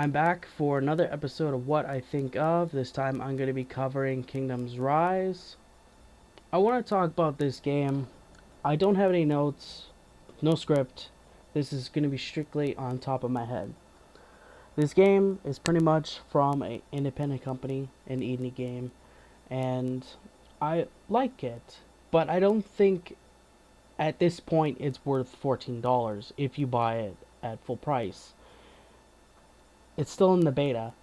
I'm back for another episode of What I Think Of. This time I'm going to be covering Kingdoms Rise. I want to talk about this game. I don't have any notes, no script. This is going to be strictly on top of my head. This game is pretty much from an independent company, an indie game, and I like it. But I don't think at this point it's worth $14 if you buy it at full price. It's still in the beta.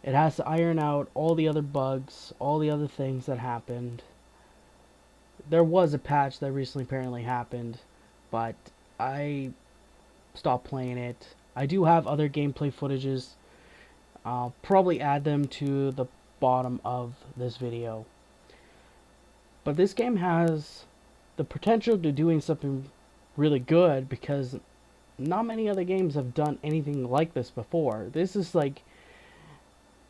It has to iron out all the other bugs, all the other things that happened. There was a patch that recently apparently happened, but I stopped playing it. I do have other gameplay footages. I'll probably add them to the bottom of this video. But this game has the potential to doing something really good because not many other games have done anything like this before. This is like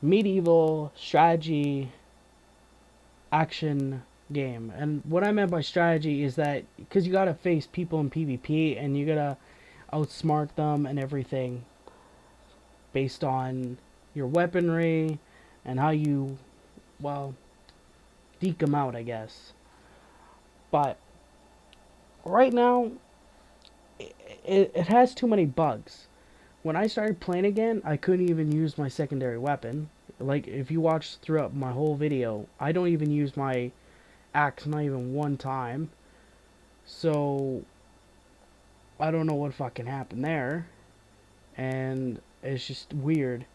medieval strategy action game. And what I meant by strategy is that because you gotta face people in PvP and you gotta outsmart them and everything based on your weaponry and how you, well, deke them out, I guess. But right now, it has too many bugs. When I started playing again, I couldn't even use my secondary weapon. Like, if you watch throughout my whole video, I don't even use my axe, not even one time. So, I don't know what fucking happened there. And it's just weird.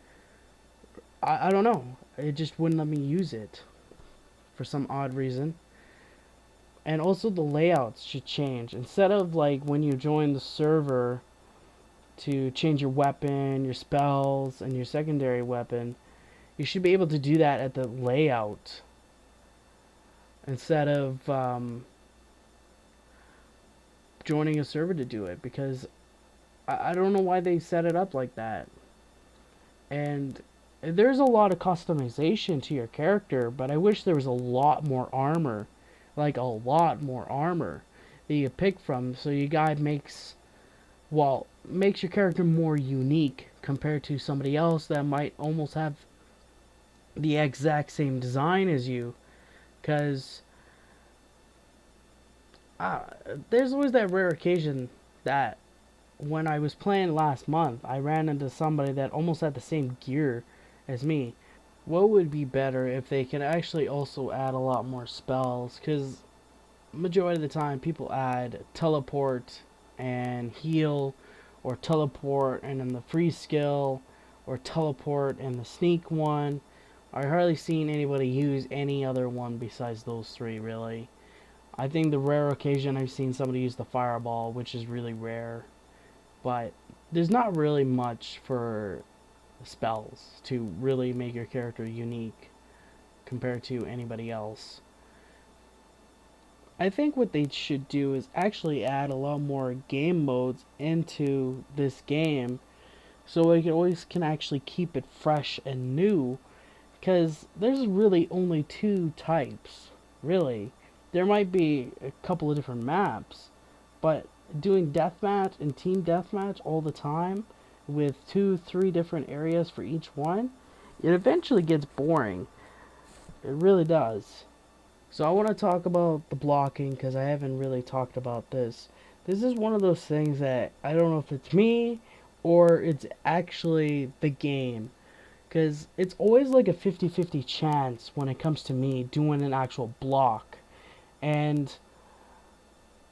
I don't know. It just wouldn't let me use it for some odd reason. And also the layouts should change. Instead of like when you join the server to change your weapon, your spells, and your secondary weapon, you should be able to do that at the layout instead of joining a server to do it, because I don't know why they set it up like that. And there's a lot of customization to your character, but I wish there was a lot more armor. Like a lot more armor that you pick from, so your guy makes your character more unique compared to somebody else that might almost have the exact same design as you. Because there's always that rare occasion that when I was playing last month, I ran into somebody that almost had the same gear as me. What would be better if they can actually also add a lot more spells? Because majority of the time people add teleport and heal, or teleport and then the freeze skill, or teleport and the sneak one. I hardly seen anybody use any other one besides those three, really. I think the rare occasion I've seen somebody use the fireball, which is really rare. But there's not really much for spells to really make your character unique compared to anybody else. I think what they should do is actually add a lot more game modes into this game so we can actually keep it fresh and new, because there's really only two types, really. There might be a couple of different maps, but doing deathmatch and team deathmatch all the time with 2-3 different areas for each one, it eventually gets boring. It really does. So I want to talk about the blocking, because I haven't really talked about this. This is one of those things that I don't know if it's me or it's actually the game, because it's always like a 50-50 chance when it comes to me doing an actual block. And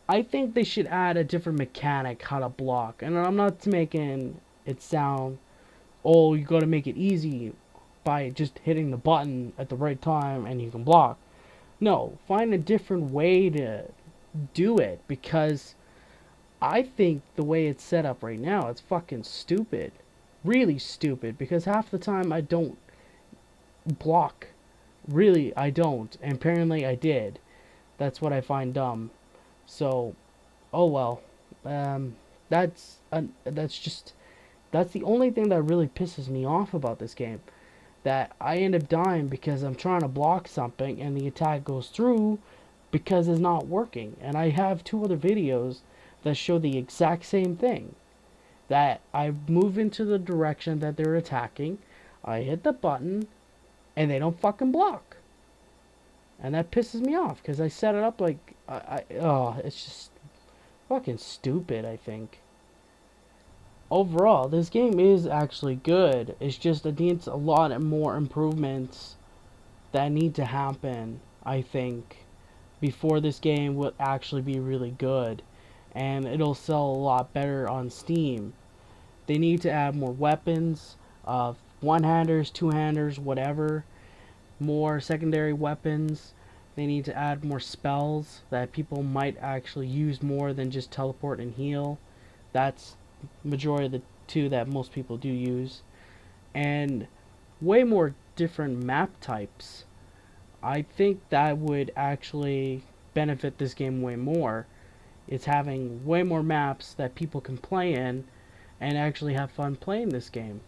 I think they should add a different mechanic how to block. And I'm not making it sound, oh, you gotta make it easy by just hitting the button at the right time and you can block. No, find a different way to do it, because I think the way it's set up right now, it's fucking stupid. Really stupid, because half the time I don't block. Really, I don't. And apparently I did. That's what I find dumb. So, oh well. That's the only thing that really pisses me off about this game. That I end up dying because I'm trying to block something and the attack goes through because it's not working. And I have 2 other videos that show the exact same thing. that I move into the direction that they're attacking, I hit the button, and they don't fucking block. And that pisses me off because I set it up like it's just fucking stupid, I think. Overall, this game is actually good. It's just it needs a lot more improvements that need to happen, I think, before this game will actually be really good. And it'll sell a lot better on Steam. They need to add more weapons, one-handers, two-handers, whatever. More secondary weapons. They need to add more spells that people might actually use more than just teleport and heal. That's majority of the two that most people do use. And way more different map types. I think that would actually benefit this game way more. It's having way more maps that people can play in and actually have fun playing this game.